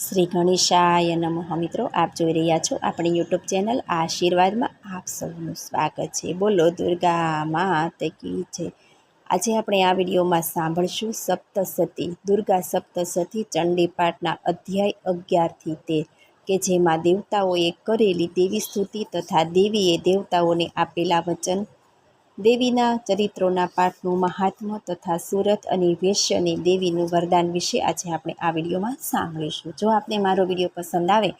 શ્રી ગણેશાય નમઃ મિત્રો, આપ જોઈ રહ્યા છો આપણી યુટ્યુબ ચેનલ આશીર્વાદમાં આપ સૌનું સ્વાગત છે। બોલો દુર્ગા માત કી જય। આજે આપણે આ વિડીયોમાં સાંભળશું સપ્તસતી દુર્ગા સપ્તસતી ચંડીપાઠના અધ્યાય 11 થી 13 કે જેમાં દેવતાઓએ કરેલી દેવી સ્તુતિ તથા દેવીએ દેવતાઓને આપેલા વચન, દેવીના ચરિત્રોના પાઠનું મહાત્મ્ય તથા સુરત અને વેશ્યને દેવીનું વરદાન વિશે આજે આપણે આ વિડીયોમાં સાંભળીશું। જો આપને મારો વિડીયો પસંદ આવે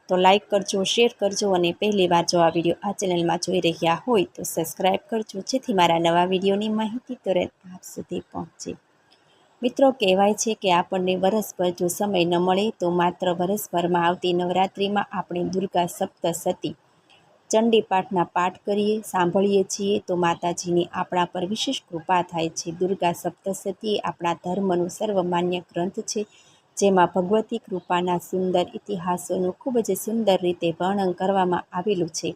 તો લાઈક કરજો, શેર કરજો અને પહેલી વાર જો આ વિડીયો આ ચેનલમાં જોઈ રહ્યા હોય તો સબસ્ક્રાઈબ કરજો, જેથી મારા નવા વિડીયોની માહિતી તુરંત આપ સુધી પહોંચે। મિત્રો, કહેવાય છે કે આપણને વરસભર જો સમય ન મળે તો માત્ર વરસભરમાં આવતી નવરાત્રિમાં આપણે દુર્ગા સપ્તસતી ચંડીપાઠના પાઠ કરીએ, સાંભળીએ છીએ તો માતાજીની આપણા પર વિશેષ કૃપા થાય છે। દુર્ગા સપ્તસતી આપણા ધર્મનું સર્વમાન્ય ગ્રંથ છે, જેમાં ભગવતી કૃપાના સુંદર ઇતિહાસોનું ખૂબ જ સુંદર રીતે વર્ણન કરવામાં આવેલું છે।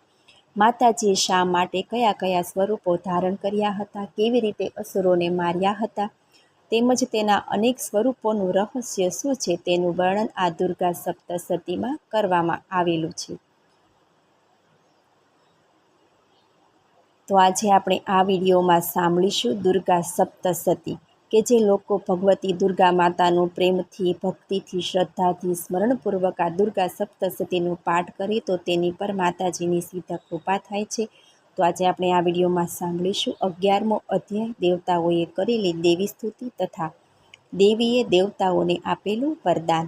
માતાજીએ શા માટે કયા કયા સ્વરૂપો ધારણ કર્યા હતા, કેવી રીતે અસુરોને માર્યા હતા, તેમજ તેના અનેક સ્વરૂપોનું રહસ્ય શું છે તેનું વર્ણન આ દુર્ગા સપ્તસતીમાં કરવામાં આવેલું છે। તો આજે આપણે આ વિડીયોમાં સાંભળીશું દુર્ગા સપ્તસતી કે જે લોકો ભગવતી દુર્ગા માતાનું પ્રેમથી, ભક્તિથી, શ્રદ્ધાથી, સ્મરણપૂર્વક આ દુર્ગા સપ્તસતીનું પાઠ કરે તો તેની પર માતાજીની સીધા કૃપા થાય છે। તો આજે આપણે આ વિડીયોમાં સાંભળીશું 11મો અધ્યાય, દેવતાઓએ કરેલી દેવી સ્તુતિ તથા દેવીએ દેવતાઓને આપેલું વરદાન।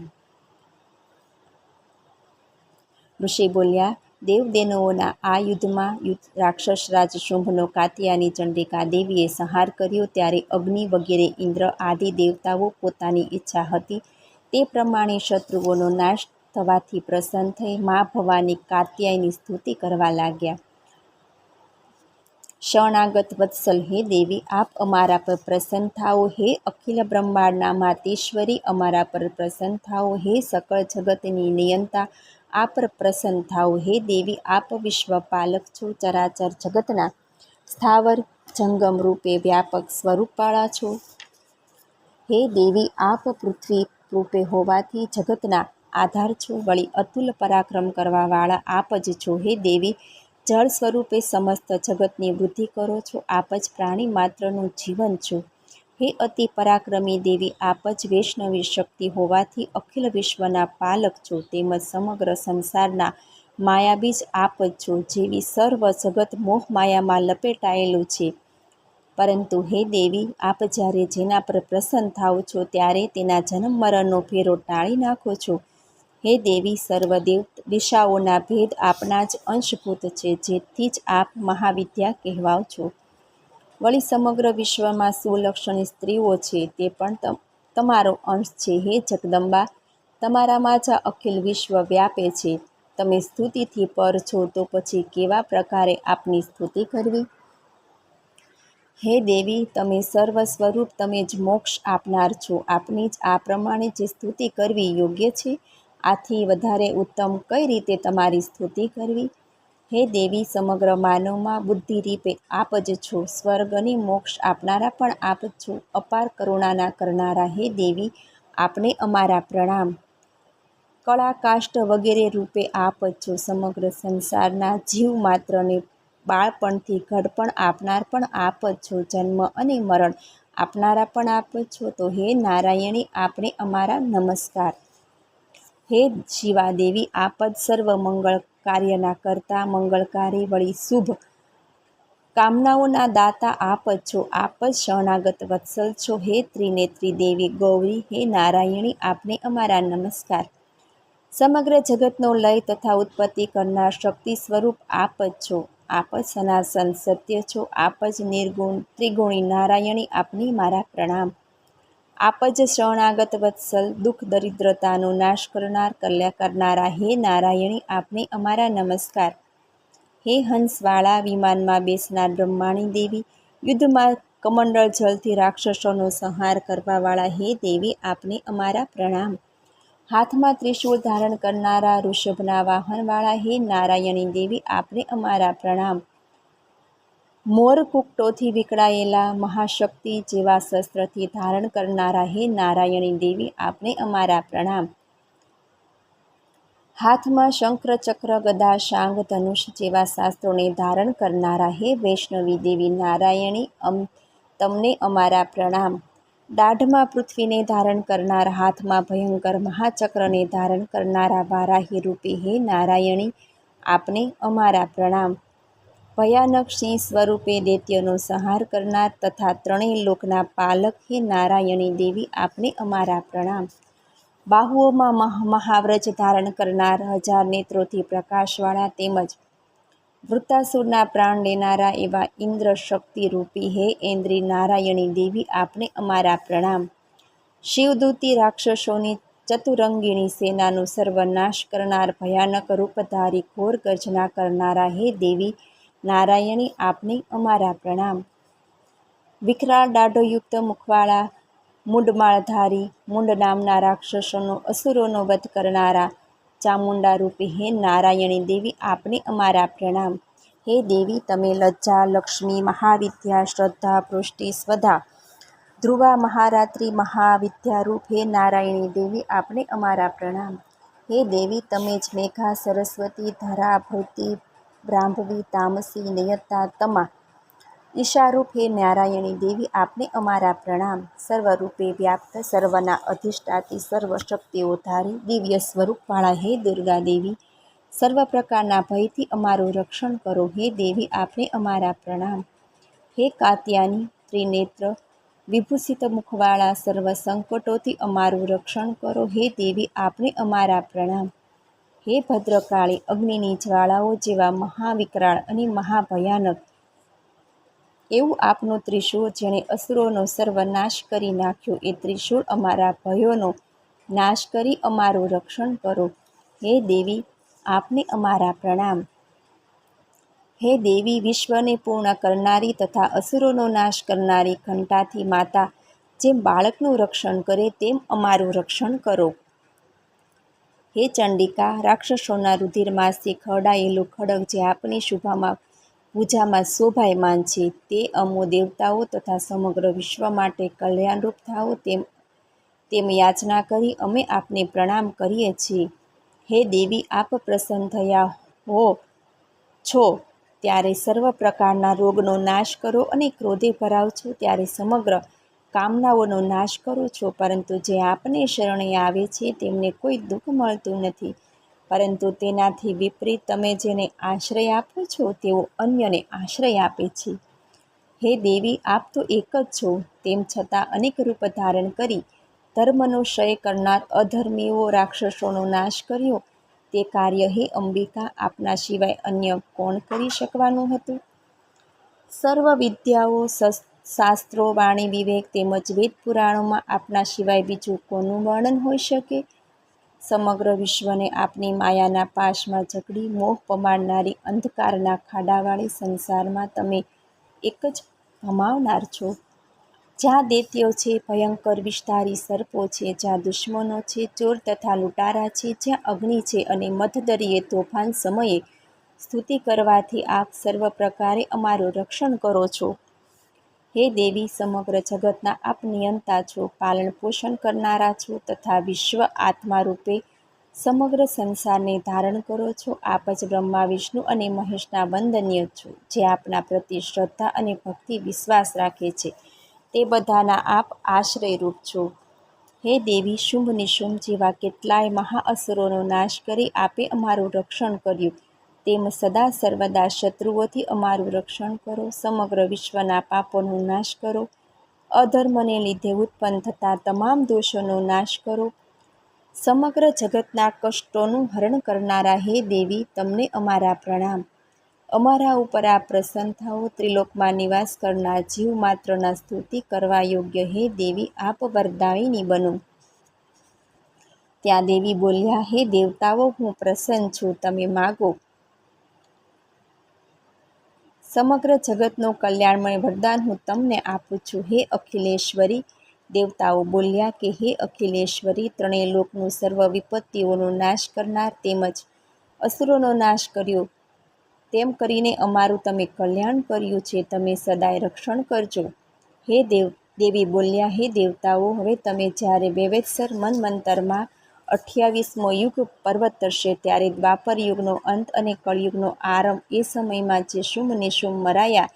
ઋષિ બોલ્યા, દેવદેનોના આ યુદ્ધમાં રાક્ષસરાજ શુંભનો કાત્યાયની ચંડિકા દેવીએ સંહાર કર્યો, ત્યારે અગ્નિ વગેરે ઇન્દ્ર આદિ દેવતાઓ પોતાની ઈચ્છા હતી તે પ્રમાણે શત્રુઓનો નાશ થવાથી પ્રસન્ન થઈ મા ભવાની કાત્યાયની સ્તુતિ કરવા લાગ્યા। શરણાગત વત્સલ, હે દેવી, આપ અમારા પર પ્રસન્ન થાઓ। હે અખિલ બ્રહ્માંડના માતેશ્વરી, અમારા પર પ્રસન્ન થાઓ। હે સકળ જગતની નિયંતા, આપ પર પ્રસન્ન થાઓ। હે દેવી, આપ વિશ્વપાલક છો, ચરાચર જગતના સ્થાવર જંગમ રૂપે વ્યાપક સ્વરૂપવાળા છો। હે દેવી, આપ પૃથ્વી રૂપે હોવાથી જગતના આધાર છો, વળી અતુલ પરાક્રમ કરવાવાળા આપ જ છો। હે દેવી, જળ સ્વરૂપે સમસ્ત જગતની વૃદ્ધિ કરો છો, આપ જ પ્રાણી માત્રનું જીવન છો। હે અતિ પરાક્રમી દેવી, આપ જ વૈષ્ણવી શક્તિ હોવાથી અખિલ વિશ્વના પાલક છો, તેમજ સમગ્ર સંસારના માયાબીજ આપ જ છો। જેવી સર્વ જગત મોહ માયામાં લપેટાયેલું છે, પરંતુ હે દેવી, આપ જ્યારે જેના પર પ્રસન્ન થાઓ છો ત્યારે તેના જન્મ મરણનો ફેરો ટાળી નાખો છો। હે દેવી, સર્વ દિશાઓના ભેદ આપના જ અંશભૂત છે, જેથી જ આપ મહાવિદ્યા કહેવાઓ છો। વળી સમગ્ર વિશ્વમાં સુલક્ષણી સ્ત્રીઓ છે તે પણ તમારો અંશ છે। હે જગદંબા, તમારામાં જ આ અખિલ વિશ્વ વ્યાપે છે। તમે સ્તુતિથી પર છો તો પછી કેવા પ્રકારે આપની સ્તુતિ કરવી? હે દેવી, તમે સર્વ સ્વરૂપ, તમે જ મોક્ષ આપનાર છો, આપની જ આ પ્રમાણે જે સ્તુતિ કરવી યોગ્ય છે, આથી વધારે ઉત્તમ કઈ રીતે તમારી સ્તુતિ કરવી? હે દેવી, સમગ્ર માનવમાં બુદ્ધિરૂપે આપ જ છો, સ્વર્ગ અને મોક્ષ આપનારા પણ આપ જ છો, અપાર કરુણાના કરનારા। હે દેવી, આપને અમારા પ્રણામ। કળા કાષ્ઠ વગેરે રૂપે આપ જ છો, સમગ્ર સંસારના જીવ માત્રને બાળપણથી ઘડપણ આપનાર પણ આપ જ છો, જન્મ અને મરણ આપનારા પણ આપ જ છો। તો હે નારાયણી, આપને અમારા નમસ્કાર। હે શિવા દેવી, આપ જ સર્વ મંગળ કાર્યના કર્તા, મંગળકારી, વળી શુભ કામનાઓના દાતા આપ જ છો, આપ જ શરણાગત વત્સલ છો। હે ત્રિનેત્રી દેવી ગૌરી, હે નારાયણી, આપને અમારા નમસ્કાર। સમગ્ર જગતનો લય તથા ઉત્પત્તિ કરનાર શક્તિ સ્વરૂપ આપ જ છો, આપ જ સનાતન સત્ય છો, આપ જ નિર્ગુણ ત્રિગુણી નારાયણી, આપને મારા પ્રણામ। આપ જ શરણાગત વત્સલ, દુઃખ દરિદ્રતાનો નાશ કરનાર, કલ્યાણ કરનારા, હે નારાયણી, આપને અમારા નમસ્કાર। હે હંસવાળા, વિમાનમાં બેસનાર બ્રહ્માણી દેવી, યુદ્ધમાં કમંડળ જલથી રાક્ષસોનો સંહાર કરવાવાળા, હે દેવી, આપને અમારા પ્રણામ। હાથમાં ત્રિશૂળ ધારણ કરનારા, ઋષભના વાહનવાળા, હે નારાયણી દેવી, આપને અમારા પ્રણામ। મોર કુકટોથી વિકળાયેલા, મહાશક્તિ જેવા શસ્ત્રથી ધારણ કરનારા, હે નારાયણી દેવી, આપને અમારા પ્રણામ। હાથમાં શંખ ચક્ર ગદા શાંગ ધનુષ જેવા શાસ્ત્રોને ધારણ કરનારા હે વૈષ્ણવી દેવી નારાયણી તમને અમારા પ્રણામ. દાઢમાં પૃથ્વીને ધારણ કરનાર, હાથમાં ભયંકર મહાચક્રને ધારણ કરનારા વારાહી રૂપી હે નારાયણી આપને અમારા પ્રણામ. ભયાનક સિંહ સ્વરૂપે દૈત્યનો સંહાર કરનાર તથા ત્રણેય લોકના પાલક હે નારાયણી દેવી આપને અમારા પ્રણામ. બાહુઓમાં મહાવ્રજ ધારણ કરનાર, 1000 નેત્રોથી પ્રકાશવાળા તેમજ વૃત્તાસુરના પ્રાણ લેનારા એવા ઇન્દ્ર શક્તિ રૂપી હે ઐન્દ્રી નારાયણી દેવી આપને અમારા પ્રણામ. શિવદૂતી રાક્ષસોની ચતુરંગીણી સેનાનો સર્વનાશ કરનાર, ભયાનક રૂપધારી ઘોર ગર્જના કરનારા હે દેવી નારાયણી આપને અમારા પ્રણામ. વિકરાળ દાઢોયુક્ત મુખવાળા, મૂંડમાળધારી, મૂંડ નામના રાક્ષસોનો, અસુરોનો વધ કરનારા ચામુંડા રૂપી હે નારાયણી દેવી આપને અમારા પ્રણામ. હે દેવી તમે લજ્જા, લક્ષ્મી, મહાવિદ્યા, શ્રદ્ધા, પુષ્ટિ, સ્વધા, ધ્રુવા, મહારાત્રિ, મહાવિદ્યારૂપ હે નારાયણી દેવી આપને અમારા પ્રણામ. હે દેવી તમે જ મેઘા, સરસ્વતી, ધરા, ભૃતિ, બ્રાહ્મવી, તામસી, નયતા, તમા, ઈશારૂપ હે નારાયણી દેવી આપને અમારા પ્રણામ. સર્વરૂપે વ્યાપ્ત, સર્વના અધિષ્ઠાતી, સર્વ શક્તિઓ ધારી, દિવ્ય સ્વરૂપવાળા હે દુર્ગા દેવી સર્વ પ્રકારના ભયથી અમારું રક્ષણ કરો. હે દેવી આપને અમારા પ્રણામ. હે કાત્યાની, ત્રિનેત્ર, વિભૂષિત મુખવાળા, સર્વ સંકટોથી અમારું રક્ષણ કરો. હે દેવી આપને અમારા પ્રણામ. હે ભદ્રકાળી, અગ્નિની જ્વાળાઓ જેવા મહાવિકરાળ અને મહાભયાનક એવું આપનું ત્રિશૂળ, જેણે અસુરોનો સર્વનાશ કરી નાખ્યો, એ ત્રિશૂળ અમારા ભયોનો નાશ કરી અમારું રક્ષણ કરો. હે દેવી આપને અમારા પ્રણામ. હે દેવી વિશ્વને પૂર્ણ કરનારી તથા અસુરોનો નાશ કરનારી, ઘંટાથી માતા જેમ બાળકનું રક્ષણ કરે તેમ અમારું રક્ષણ કરો. હે ચંડિકા, રાક્ષસોના રુધિરમાંથી ખવડાયેલું ખડગ જે આપની શુભામાં પૂજામાં શોભાયમાન છે, તે અમો દેવતાઓ તથા સમગ્ર વિશ્વ માટે કલ્યાણરૂપ થાઓ તેમ યાચના કરી અમે આપને પ્રણામ કરીએ છીએ. હે દેવી આપ પ્રસન્ન થયા હો છો ત્યારે સર્વ પ્રકારના રોગનો નાશ કરો અને ક્રોધે ભરાવ છો ત્યારે સમગ્ર કામનાઓનો નાશ કરો છો. પરંતુ જે આપને શરણે આવે છે તેમને કોઈ દુઃખ મળતું નથી, પરંતુ તેનાથી વિપરીત તમે જેને આશ્રય આપો છો તેઓ અન્યને આશ્રય આપે છે. હે દેવી આપ તો એક જ છો, તેમ છતાં અનેક રૂપ ધારણ કરી ધર્મનો ક્ષય કરનાર અધર્મીઓ રાક્ષસોનો નાશ કર્યો, તે કાર્ય હે અંબિકા આપના સિવાય અન્ય કોણ કરી શકવાનું હતું? સર્વ વિદ્યાઓ, શાસ્ત્રો, વાણી, વિવેક તેમજ વેદ પુરાણોમાં આપના સિવાય બીજું કોનું વર્ણન હોઈ શકે? સમગ્ર વિશ્વને આપની માયાના પાશમાં જકડી મોહ પમાડનારી અંધકારના ખાડાવાળી સંસારમાં તમે એક જ ભમાવનાર છો. જ્યાં દૈત્યો છે, ભયંકર વિષધારી સર્પો છે, જ્યાં દુશ્મનો છે, ચોર તથા લૂંટારા છે, જ્યાં અગ્નિ છે અને મધદરિયે તોફાન સમયે સ્તુતિ કરવાથી આપ સર્વ પ્રકારે અમારું રક્ષણ કરો છો. હે દેવી સમગ્ર જગતના આપ નિયંતા છો, પાલન પોષણ કરનારા છો તથા વિશ્વ આત્મા રૂપે સમગ્ર સંસારને ધારણ કરો છો. આપ જ બ્રહ્મા, વિષ્ણુ અને મહેશના વંદનીય છો. જે આપના પ્રતિ શ્રદ્ધા અને ભક્તિ વિશ્વાસ રાખે છે તે બધાના આપ આશ્રયરૂપ છો. હે દેવી શુંભ નિશુંભ જેવા કેટલાય મહાઅસુરોનો નાશ કરી આપે અમારું રક્ષણ કર્યું, તેમ સદા સર્વદા શત્રુઓથી અમારું રક્ષણ કરો. સમગ્ર વિશ્વના પાપોનો નાશ કરો. અધર્મને લીધે ઉત્પન્ન થતા તમામ દોષોનો નાશ કરો. સમગ્ર જગતના કષ્ટોનું હરણ કરનારા હે દેવી તમને અમારા પ્રણામ. અમારા ઉપર આપ પ્રસન્ન થાઓ. ત્રિલોકમાં નિવાસ કરનાર જીવ માત્રના સ્તુતિ કરવા યોગ્ય હે દેવી આપ વરદાયિની બનો. ત્યાં દેવી બોલ્યા, હે દેવતાઓ હું પ્રસન્ન છું, તમે માગો. સમગ્ર જગતનું કલ્યાણમય વરદાન હું તમને આપું છું. હે અખિલેશ્વરી, દેવતાઓ બોલ્યા કે હે અખિલેશ્વરી, ત્રણેય લોકનું સર્વ વિપત્તિઓનો નાશ કરનાર તેમજ અસુરોનો નાશ કર્યો તેમ કરીને અમારું તમે કલ્યાણ કર્યું છે, તમે સદાય રક્ષણ કરજો. દેવી બોલ્યા, હે દેવતાઓ હવે તમે જ્યારે વેવેત્સર મન્વંતરમાં 28મો યુગ પર્વત તરશે, ત્યારે દ્વાપર યુગનો અંત અને કળયુગનો આરંભ. એ સમયમાં જે શુંભ નિશુંભ મરાયા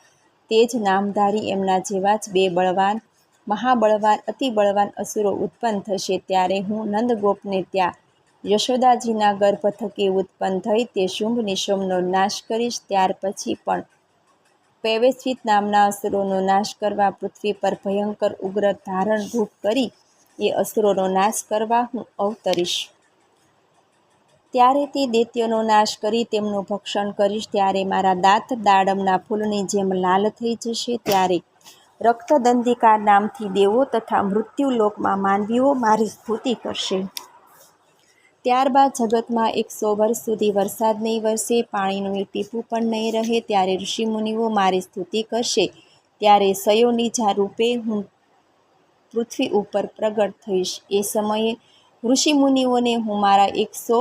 તે જ નામધારી એમના જેવા જ બે બળવાન, મહાબળવાન, અતિ બળવાન અસુરો ઉત્પન્ન થશે. ત્યારે હું નંદગોપને ત્યાં યશોદાજીના ગર્ભ થકી ઉત્પન્ન થઈ તે શુંભ નિશુંભનો નાશ કરીશ. ત્યાર પછી પણ પૈવેશ્વિત નામના અસુરોનો નાશ કરવા પૃથ્વી પર ભયંકર ઉગ્ર ધારણ રૂપ કરી એ અસુરોનો નાશ કરવા હું અવતરીશ. ત્યારે તે દૈત્યોનો નાશ કરી તેમનું ભક્ષણ કરીશ. ત્યારે મારા દાંત દાડમના ફૂલની જેમ લાલ થઈ જશે. ત્યારે રક્તદંતિકા નામથી દેવો તથા મૃત્યુલોકમાં માનવીઓ મારી સ્તુતિ કરશે. ત્યારબાદ જગતમાં 100 વર્ષ સુધી વરસાદ નહીં વરસે, પાણીનું એક ટીપું પણ નહીં રહે. ત્યારે ઋષિમુનિઓ મારી સ્તુતિ કરશે. ત્યારે સયોનિજા રૂપે હું પૃથ્વી ઉપર પ્રગટ થઈશ. એ સમયે ઋષિમુનિઓને હું મારા 100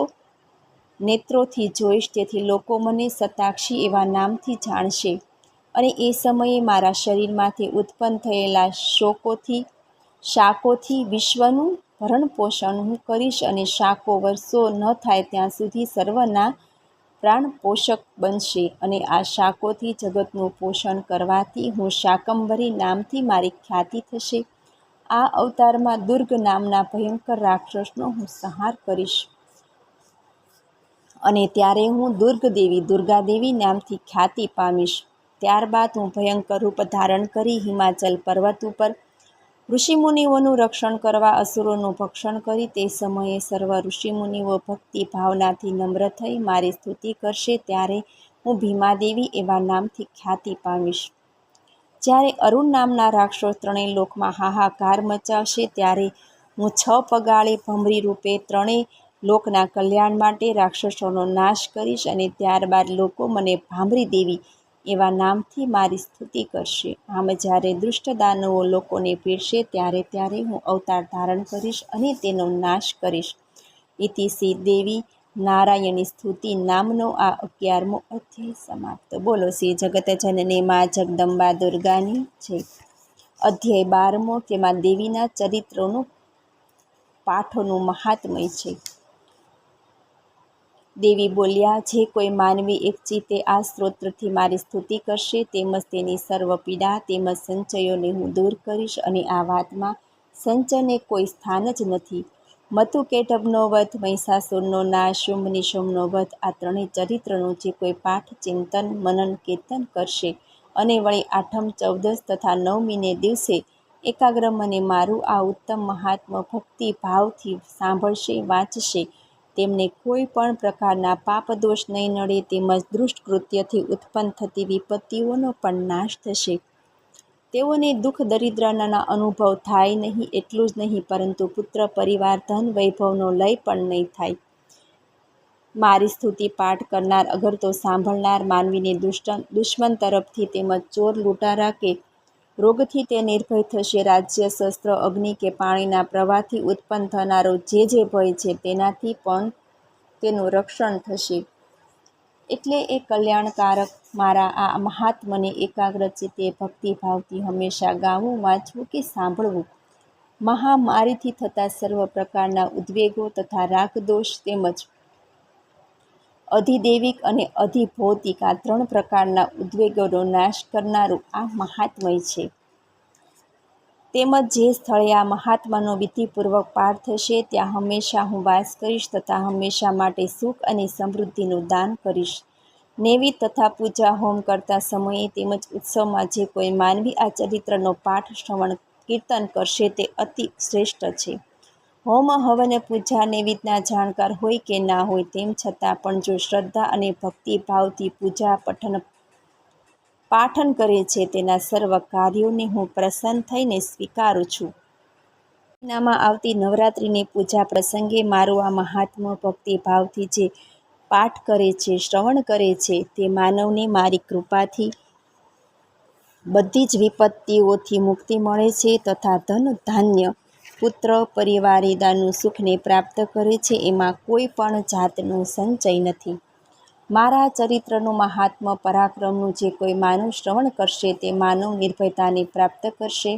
નેત્રોથી જોઈશ. તેથી લોકો મને શતાક્ષી એવા નામથી જાણશે. અને એ સમયે મારા શરીરમાંથી ઉત્પન્ન થયેલા શાકોથી વિશ્વનું ભરણપોષણ હું કરીશ. અને શાકો વર્ષો ન થાય ત્યાં સુધી સર્વના પ્રાણપોષક બનશે. અને આ શાકોથી જગતનું પોષણ કરવાથી હું શાકંભરી નામથી મારી ખ્યાતિ થશે. આ અવતારમાં દુર્ગ નામના ભયંકર રાક્ષસનો હું સંહાર કરીશ. અને ત્યારે હું દુર્ગાદેવી નામથી ખ્યાતિ પામીશ. ત્યારબાદ હું ભયંકર રૂપ ધારણ કરી હિમાચલ પર્વત ઉપર ઋષિમુનિઓનું રક્ષણ કરવા અસુરોનું ભક્ષણ કરી. તે સમયે સર્વ ઋષિમુનિઓ ભક્તિ ભાવનાથી નમ્ર થઈ મારી સ્તુતિ કરશે. ત્યારે હું ભીમાદેવી એવા નામથી ખ્યાતિ પામીશ. જ્યારે અરુણ નામના રાક્ષસો ત્રણેય લોકમાં હાહાકાર મચાવશે, ત્યારે હું 6 પગાળી ભમરી રૂપે ત્રણેય લોકના કલ્યાણ માટે રાક્ષસોનો નાશ કરીશ. અને ત્યારબાદ લોકો મને ભામરી દેવી એવા નામથી મારી સ્તુતિ કરશે. આમ જ્યારે દુષ્ટ દાનવો લોકોને પીડશે ત્યારે હું અવતાર ધારણ કરીશ અને તેનો નાશ કરીશ. ઇતિ શ્રી દેવી નારાયણી સ્તુતિ નામનો આ 11મો અધ્યાય સમાપ્ત. બોલો શ્રી જગતજનની મા જગદંબા દુર્ગાની જય. અધ્યાય 12મો, તેમાં દેવીના ચરિત્રોનું પાઠોનું મહાત્મય છે. દેવી બોલ્યા, જે કોઈ માનવી એક ચિત્તે આ સ્તોત્રથી મારી સ્તુતિ કરશે તેમજ તેની સર્વ પીડા તેમજ સંચયોને હું દૂર કરીશ. અને આ વાતમાં સંચયને કોઈ સ્થાન જ નથી. મધુકૈટભનો વધ, મહિષાસુરનો નાશ, શુંભ નિશુંભનો વધ, આ ત્રણેય ચરિત્રનું જે કોઈ પાઠ, ચિંતન, મનન, કીર્તન કરશે અને વળી આઠમ, ચૌદસ તથા નવમીને દિવસે એકાગ્ર મને મારું આ ઉત્તમ મહાત્મ્ય ભક્તિ ભાવથી સાંભળશે, વાંચશે, તેમને કોઈ પણ પ્રકારના પાપ દોષ નહીં નડે. તેમજ દુષ્ટ કૃત્યથી ઉત્પન્ન થતી વિપત્તિઓનો પણ નાશ થશે. તેઓને દુઃખ દરિદ્રના અનુભવ થાય નહીં. એટલું જ નહીં, પરંતુ પુત્ર પરિવાર ધન વૈભવનો લય પણ નહીં થાય. મારી સ્તુતિ પાઠ કરનાર અગર તો સાંભળનાર માનવીને દુશ્મન તરફથી તેમજ ચોર, લૂંટારા કે રોગથી તે નિર્ભય થશે. રાજ્ય, શસ્ત્ર, અગ્નિ કે પાણીના પ્રવાહથી ઉત્પન્ન થનારો જે ભય છે તેનાથી પણ તેનું રક્ષણ થશે. એટલે એ કલ્યાણકારક મારા આ મહાત્મને એકાગ્ર ચિત્તે ભક્તિભાવથી હંમેશા ગાવું, વાંચવું કે સાંભળવું. મહામારીથી થતા સર્વ પ્રકારના ઉદ્વેગો તથા રાગદોષ તેમજ અધિદૈવિક અને અધિભૌતિક આ 3 પ્રકારના ઉદ્વેગોનો નાશ કરનારું આ મહાત્મય છે. તેમજ જે સ્થળે આ મહાત્માનો વિધિપૂર્વક પાઠ થશે ત્યાં હંમેશા હું વાસ કરીશ તથા હંમેશા માટે સુખ અને સમૃદ્ધિનું દાન કરીશ. નૈવેદ્ય તથા પૂજા હોમ કરતા સમયે તેમજ ઉત્સવમાં જે કોઈ માનવી આ ચરિત્રનો પાઠ, શ્રવણ, કીર્તન કરશે તે અતિ શ્રેષ્ઠ છે. હોમ, હવન, પૂજા, નૈવેદ્યના જાણકાર હોય કે ના હોય, તેમ છતાં પણ જો શ્રદ્ધા અને ભક્તિભાવથી પૂજા, પઠન, પાઠન કરે છે તેના સર્વ કાર્યોને હું પ્રસન્ન થઈને સ્વીકારું છું. મહિનામાં આવતી નવરાત્રિની પૂજા પ્રસંગે મારું આ મહાત્મ્ય ભક્તિભાવથી જે પાઠ કરે છે, શ્રવણ કરે છે, તે માનવને મારી કૃપાથી બધી જ વિપત્તિઓથી મુક્તિ મળે છે તથા ધન, ધાન્ય, પુત્ર, પરિવારેદાનું સુખને પ્રાપ્ત કરે છે. એમાં કોઈ પણ જાતનો સંચય નથી. મારા ચરિત્રનું મહાત્મ્ય પરાક્રમનું જે કોઈ માનવ શ્રવણ કરશે તે માનવ નિર્ભયતાને પ્રાપ્ત કરશે.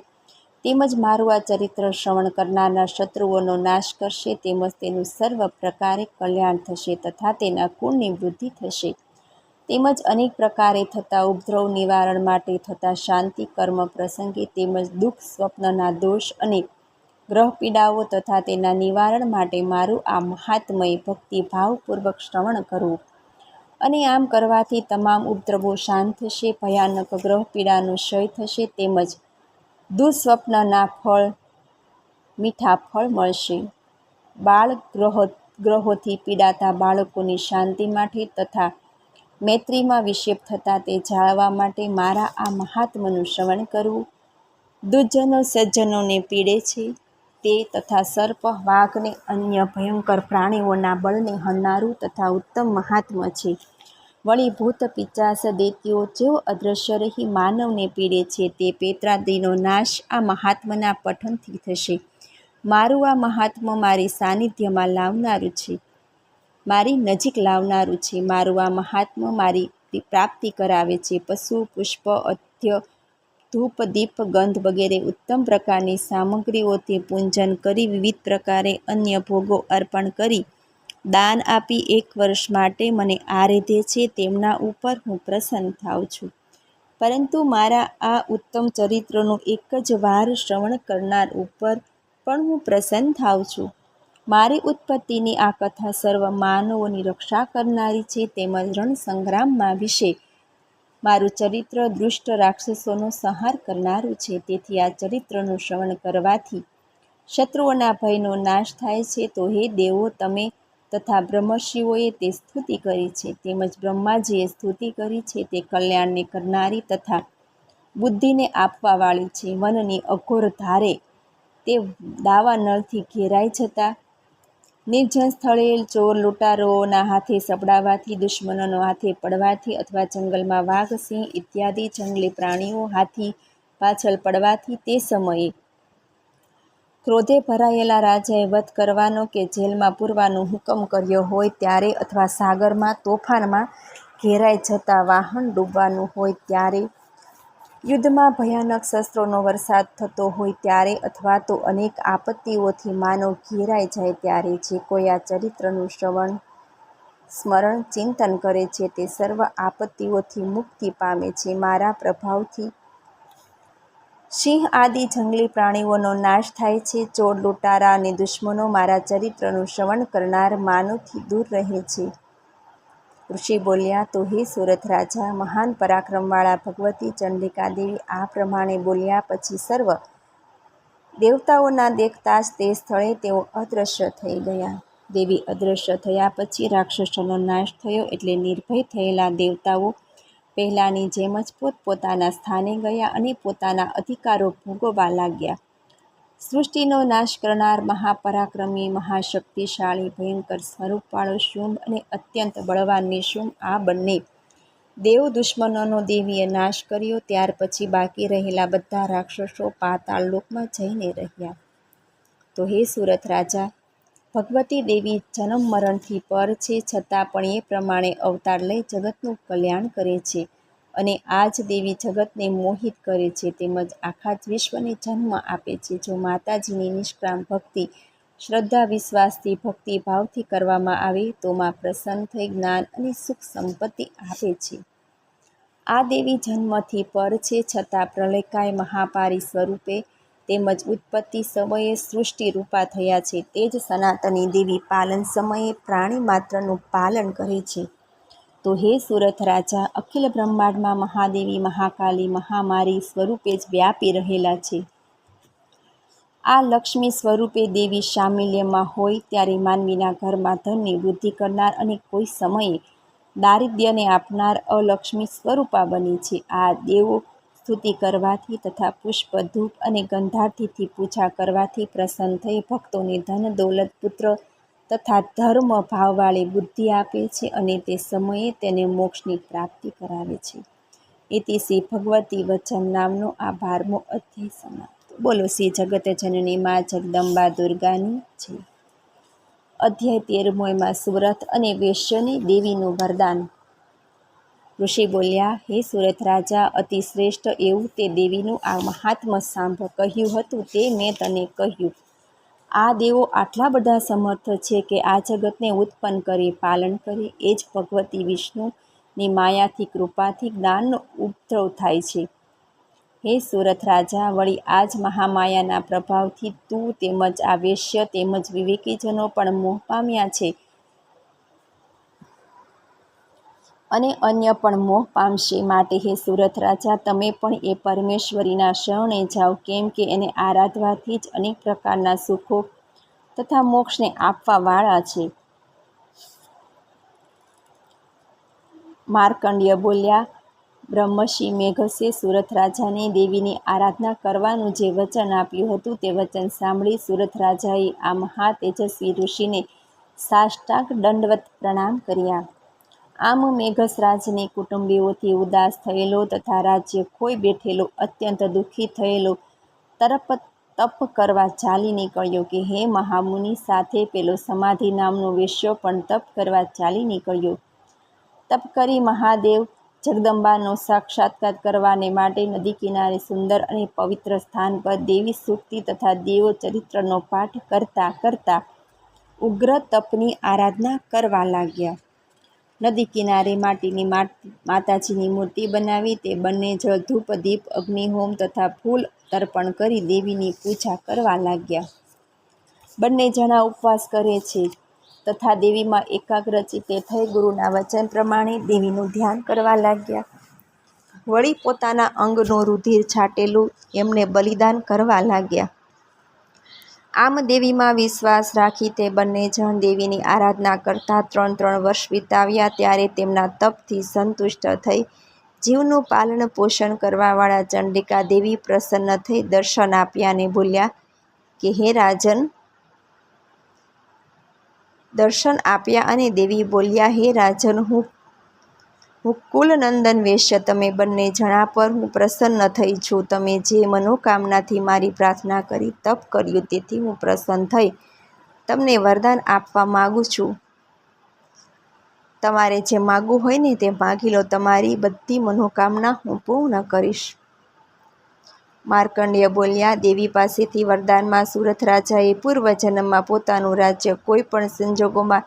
તેમજ મારું આ ચરિત્ર શ્રવણ કરનારના શત્રુઓનો નાશ કરશે, તેમજ તેનું સર્વ પ્રકારે કલ્યાણ થશે તથા તેના કુળની વૃદ્ધિ થશે. તેમજ અનેક પ્રકારે થતા ઉપદ્રવ નિવારણ માટે થતા શાંતિ કર્મ પ્રસંગે તેમજ દુઃખ સ્વપ્નના દોષ અને ગ્રહ પીડાઓ તથા તેના નિવારણ માટે મારું આ મહાત્મય ભક્તિ ભાવપૂર્વક શ્રવણ કરવું. અને આમ કરવાથી તમામ ઉપદ્રવો શાંત થશે, ભયાનક ગ્રહ પીડાનો ક્ષય થશે, તેમજ દુઃસ્વપ્નના મીઠા ફળ મળશે. બાળ ગ્રહોથી પીડાતા બાળકોની શાંતિ માટે તથા મૈત્રીમાં વિક્ષેપ થતાં તે જાળવવા માટે મારા આ મહાત્મ્યનું શ્રવણ કરવું. દુર્જનો સજ્જનોને પીડે છે તે તથા સર્પ, વાઘને અન્ય ભયંકર પ્રાણીઓના બળને હણનારું તથા ઉત્તમ મહાત્મ્ય છે. વળી ભૂત પિશાચ દૈત્યો જેઓ અદૃશ્ય રહી માનવને પીડે છે તે પ્રેતાદિનો નાશ આ મહાત્મ્યના પઠનથી થશે. મારું આ મહાત્મ્ય મારી સાનિધ્યમાં લાવનારું છે, મારી નજીક લાવનારું છે. મારું આ મહાત્મ્ય મારી પ્રાપ્તિ કરાવે છે. પશુ, પુષ્પ, અધ્ય, ધૂપ, દીપ, ગંધ વગેરે ઉત્તમ પ્રકારની સામગ્રીઓથી પૂજન કરી, વિવિધ પ્રકારે અન્ય ભોગો અર્પણ કરી, દાન આપી 1 વર્ષ માટે મને આરાધે છે તેમના ઉપર હું પ્રસન્ન થાઉં છું. પરંતુ મારા આ ઉત્તમ ચરિત્રનું એક જ વાર શ્રવણ કરનાર ઉપર પણ હું પ્રસન્ન થાઉં છું. મારી ઉત્પત્તિની આ કથા સર્વ માનવોની રક્ષા કરનારી છે, તેમજ રણસંગ્રામમાં વિશે મારું ચરિત્ર દુષ્ટ રાક્ષસોનો સંહાર કરનારું છે. તેથી આ ચરિત્રનું શ્રવણ કરવાથી શત્રુઓના ભયનો નાશ થાય છે. તો હે દેવો, તમે તથા બ્રહ્મર્ષિઓએ તે સ્તુતિ કરી છે, તેમજ બ્રહ્માજીએ સ્તુતિ કરી છે તે કલ્યાણને કરનારી તથા બુદ્ધિને આપવાવાળી છે. વનની અઘોર ધારે તે દાવાનળથી ઘેરાઈ જતા, નિર્જન સ્થળે ચોર લૂંટારુઓના હાથે સપડાવાથી, દુશ્મનોના હાથે પડવાથી અથવા જંગલમાં વાઘ, સિંહ ઇત્યાદિ જંગલી પ્રાણીઓ હાથી પાછળ પડવાથી, તે સમયે ક્રોધે ભરાયેલા રાજાએ વધ કરવાનો કે જેલમાં પૂરવાનો હુકમ કર્યો હોય ત્યારે, અથવા સાગરમાં તોફાનમાં ઘેરાઈ જતા વાહન ડૂબવાનું હોય ત્યારે, યુદ્ધમાં ભયાનક શસ્ત્રોનો વરસાદ થતો હોય ત્યારે, અથવા તો અનેક આપત્તિઓથી માનવ ઘેરાઈ જાય ત્યારે જે કોઈ આ ચરિત્રનું શ્રવણ, સ્મરણ, ચિંતન કરે છે તે સર્વ આપત્તિઓથી મુક્તિ પામે છે. મારા પ્રભાવથી સિંહ આદિ જંગલી પ્રાણીઓનો નાશ થાય છે. ચોર, લૂંટારા અને દુશ્મનો મારા ચરિત્રનું શ્રવણ કરનાર માનવથી દૂર રહે છે. ઋષિ બોલ્યા, તો હે સુરથ રાજા, મહાન પરાક્રમવાળા ભગવતી ચંડિકા દેવી આ પ્રમાણે બોલ્યા પછી સર્વ દેવતાઓના દેખતા જ તે સ્થળે તેઓ અદૃશ્ય થઈ ગયા. દેવી અદૃશ્ય થયા પછી રાક્ષસોનો નાશ થયો. એટલે નિર્ભય થયેલા દેવતાઓ પહેલાંની જેમ જ પોતપોતાના સ્થાને ગયા અને પોતાના અધિકારો ભોગવવા લાગ્યા. સૃષ્ટિનો નાશ કરનાર મહાપરાક્રમી, મહાશક્તિશાળી, ભયંકર સ્વરૂપવાળો શુંભ અને અત્યંત બળવાન નિશુંભ આ બંને દેવ દુશ્મનોનો દેવીએ નાશ કર્યો. ત્યાર પછી બાકી રહેલા બધા રાક્ષસો પાતાળ લોકમાં જઈને રહ્યા. તો હે સુરથ રાજા, ભગવતી દેવી જન્મ મરણથી પર છે, છતાં પણ એ પ્રમાણે અવતાર લઈ જગતનું કલ્યાણ કરે છે. અને આ જ દેવી જગતને મોહિત કરે છે, તેમજ આખા જ વિશ્વને જન્મ આપે છે. જો માતાજીની નિષ્કામ ભક્તિ, શ્રદ્ધા, વિશ્વાસથી, ભક્તિભાવથી કરવામાં આવે તો માં પ્રસન્ન થઈ જ્ઞાન અને સુખ સંપત્તિ આપે છે. આ દેવી જન્મથી પર છે, છતાં પ્રલયકાય મહાપારી સ્વરૂપે તેમજ ઉત્પત્તિ સમયે સૃષ્ટિ રૂપા થયા છે. તે જ સનાતની દેવી પાલન સમયે પ્રાણી માત્રનું પાલન કરે છે. તો હે સુરથ રાજા, અખિલ બ્રહ્માંડમાં મહાદેવી, મહાકાલી, મહામારી સ્વરૂપે જ વ્યાપી રહેલા છે. આ લક્ષ્મી સ્વરૂપે દેવી સામિલ્યમાં હોય ત્યારે માનવીના ઘરમાં ધનની વૃદ્ધિ કરનાર અને કોઈ સમયે દારિદ્ર્યને આપનાર અલક્ષ્મી સ્વરૂપા બની છે. આ દેવો સ્તુતિ કરવાથી તથા પુષ્પ, ધૂપ અને ગંધારતીથી પૂજા કરવાથી પ્રસન્ન થઈ ભક્તોને ધન, દૌલત, પુત્ર તથા ધર્મ ભાવવાળી બુદ્ધિ આપે છે અને તે સમયે તેને મોક્ષની પ્રાપ્તિ કરાવે છે. ઇતિ શ્રી ભગવતી વચન નામનો આ 12મો અધ્યાય સમાપ્ત. બોલો શ્રી જગતજનની મા જગદંબા દુર્ગાની જય. અધ્યાય 13મો. એમાં સુરથ અને વૈશ્યની દેવીનું વરદાન. ઋષિ બોલ્યા, હે સુરથ રાજા, અતિ શ્રેષ્ઠ એવું તે દેવીનું આ મહાત્મ્ય સાંભળ. કહ્યું હતું તે મેં તને કહ્યું. આ દેવો આટલા બધા સમર્થ છે કે આ જગતને ઉત્પન્ન કરી પાલન કરે. એ જ ભગવતી વિષ્ણુની માયાથી કૃપાથી જ્ઞાનનો ઉદ્ભવ થાય છે. હે સુરથ રાજા, વળી આ જ મહામાયાના પ્રભાવથી તું તેમજ આ વેશ્ય તેમજ વિવેકીજનો પણ મોહ પામ્યા છે અને અન્ય પણ મોહ પામશે. માટે હે સુરથ રાજા, તમે પણ એ પરમેશ્વરીના શરણે જાઓ, કેમ કે એને આરાધવાથી જ અનેક પ્રકારના સુખો તથા મોક્ષને આપવાવાળા છે. માર્કંડેય બોલ્યા, બ્રહ્મર્ષિ મેઘસે સુરથ રાજાને દેવીની આરાધના કરવાનું જે વચન આપ્યું હતું તે વચન સાંભળી સુરથ રાજાએ આ મહા તેજસ્વી ઋષિને સાષ્ટાંગ દંડવત પ્રણામ કર્યા. આમ મેઘસ રાજની કુટુંબીઓથી ઉદાસ થયેલો તથા રાજ્ય ખોઈ બેઠેલો અત્યંત દુઃખી થયેલો તપ કરવા ચાલી નીકળ્યો કે હે મહામુનિ, સાથે પેલો સમાધિ નામનો વેશ્યો પણ તપ કરવા ચાલી નીકળ્યો. તપ કરી મહાદેવ જગદંબાનો સાક્ષાત્કાર કરવાને માટે નદી કિનારે સુંદર અને પવિત્ર સ્થાન પર દેવી સૂક્તિ તથા દેવો ચરિત્રનો પાઠ કરતા કરતા ઉગ્ર તપની આરાધના કરવા લાગ્યા. નદી કિનારે માટીની માતાજીની મૂર્તિ બનાવી તે બંને જળ, ધૂપ, દીપ, અગ્નિહોમ તથા ફૂલ તર્પણ કરી દેવીની પૂજા કરવા લાગ્યા. બંને જણા ઉપવાસ કરે છે તથા દેવીમાં એકાગ્ર ચિત્તે થઈ ગુરુના વચન પ્રમાણે દેવીનું ધ્યાન કરવા લાગ્યા. વળી પોતાના અંગનું રુધિર છાટેલું એમને બલિદાન કરવા લાગ્યા. આમ દેવીમાં વિશ્વાસ રાખી તે બંને જણ દેવીની આરાધના કરતા 3 વર્ષ વિતાવ્યા. ત્યારે તેમના તપથી સંતુષ્ટ થઈ જીવનું પાલન પોષણ કરવાવાળા ચંડિકા દેવી પ્રસન્ન થઈ દર્શન આપ્યા અને બોલ્યા કે હે રાજન. દર્શન આપ્યા અને દેવી બોલ્યા, હે રાજન, હું કુલનંદન વેશ્ય તમે બંને જણા પર હું પ્રસન્ન થઈ છું. તમે જે મનોકામનાથી મારી પ્રાર્થના કરી તપ કર્યું તેથી હું પ્રસન્ન થઈ તમને વરદાન આપવા માગું છું. તમારે જે માગવું હોય ને તે માગી લો, તમારી બધી મનોકામના હું પૂર્ણ કરીશ. માર્કંડેય બોલ્યા, દેવી પાસેથી વરદાનમાં સુરથ રાજાએ પૂર્વજન્મમાં પોતાનું રાજ્ય કોઈ પણ સંજોગોમાં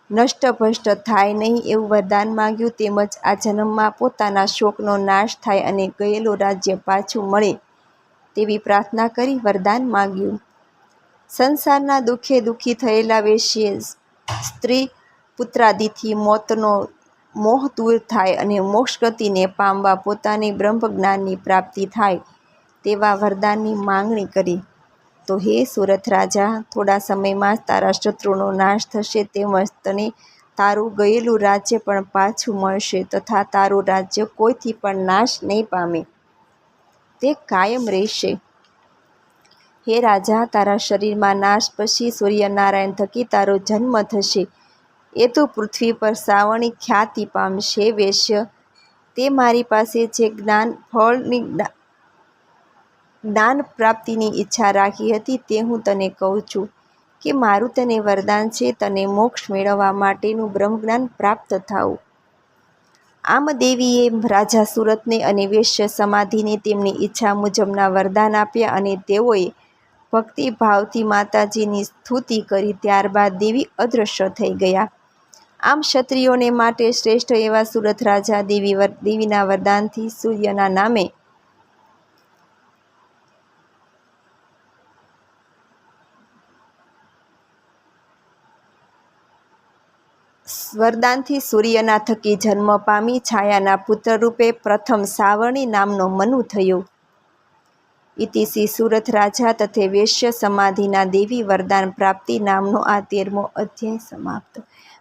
નષ્ટભ્રષ્ટ થાય નહીં એવું વરદાન માગ્યું. તેમજ આ જન્મમાં પોતાના શોકનો નાશ થાય અને ગયેલું રાજ્ય પાછું મળે તેવી પ્રાર્થના કરી વરદાન માગ્યું. સંસારના દુઃખે દુઃખી થયેલા વેશ્યે સ્ત્રી પુત્રાદિથી મોતનો મોહ દૂર થાય અને મોક્ષ ગતિને પામવા પોતાની બ્રહ્મજ્ઞાનની પ્રાપ્તિ થાય તેવા વરદાનની માંગણી કરી. તો હે સુરથ રાજા, થોડા સમયમાં જ તારા શત્રુનો નાશ થશે તેમજ તને તારું ગયેલું રાજ્ય પણ પાછું મળશે તથા તારું રાજ્ય કોઈથી પણ નાશ નહીં પામે, તે કાયમ રહેશે. હે રાજા, તારા શરીરમાં નાશ પછી સૂર્યનારાયણ થકી તારો જન્મ થશે. એ તો પૃથ્વી પર સાવરણી ખ્યાતિ પામશે. વેશ્ય, તે મારી પાસે જે જ્ઞાન પ્રાપ્તિની ઈચ્છા રાખી હતી તે હું તને કહું છું કે મારું તને વરદાન છે, તને મોક્ષ મેળવવા માટેનું બ્રહ્મજ્ઞાન પ્રાપ્ત થાવું. આમ દેવીએ રાજા સુરતને અને વેશ્ય સમાધિને તેમની ઈચ્છા મુજબના વરદાન આપ્યા અને તેઓએ ભક્તિભાવથી માતાજીની સ્તુતિ કરી. ત્યારબાદ દેવી અદૃશ્ય થઈ ગયા. આમ ક્ષત્રિયોને માટે શ્રેષ્ઠ એવા સુરથ રાજા દેવીના વરદાનથી સૂર્યના નામે સૂર્યના થકી જન્મ પામી છાયાના પુત્ર રૂપે પ્રથમ સાવરણી નામનો મનુ થયો. ઇતિ શ્રી સુરથ રાજા તથે વેશ્ય સમાધિના દેવી વરદાન પ્રાપ્તિ નામનો આ 13મો અધ્યાય સમાપ્ત.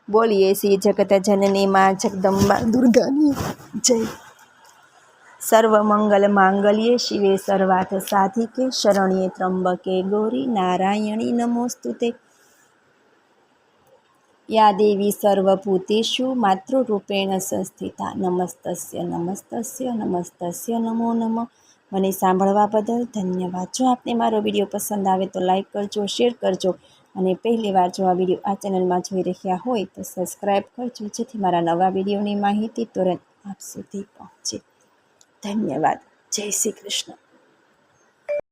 બોલીએ શ્રી જગત જનની માં જગદંબા દુર્ગાની જય. સર્વમંગલ માંગલ્યે શિવે સર્વાર્થ સાધિકે શરણ્યે ત્રંબકે ગૌરી નારાયણી નમોસ્તુતે. યા દેવી સર્વભૂતેષુ માતૃરૂપેણ સંસ્થિતા નમસ્તસ્ય નમસ્તસ્ય નમસ્તસ્ય નમો નમઃ. મને સાંભળવા બદલ ધન્યવાદ. જો આપને મારો વિડીયો પસંદ આવે તો લાઈક કરજો, શેર કરજો અને પહેલીવાર જો આ વિડીયો આ ચેનલમાં જોઈ રહ્યા હોય તો સબસ્ક્રાઈબ કરજો, જેથી મારા નવા વિડીયોની માહિતી તુરંત આપ સુધી પહોંચે. ધન્યવાદ. જય શ્રી કૃષ્ણ.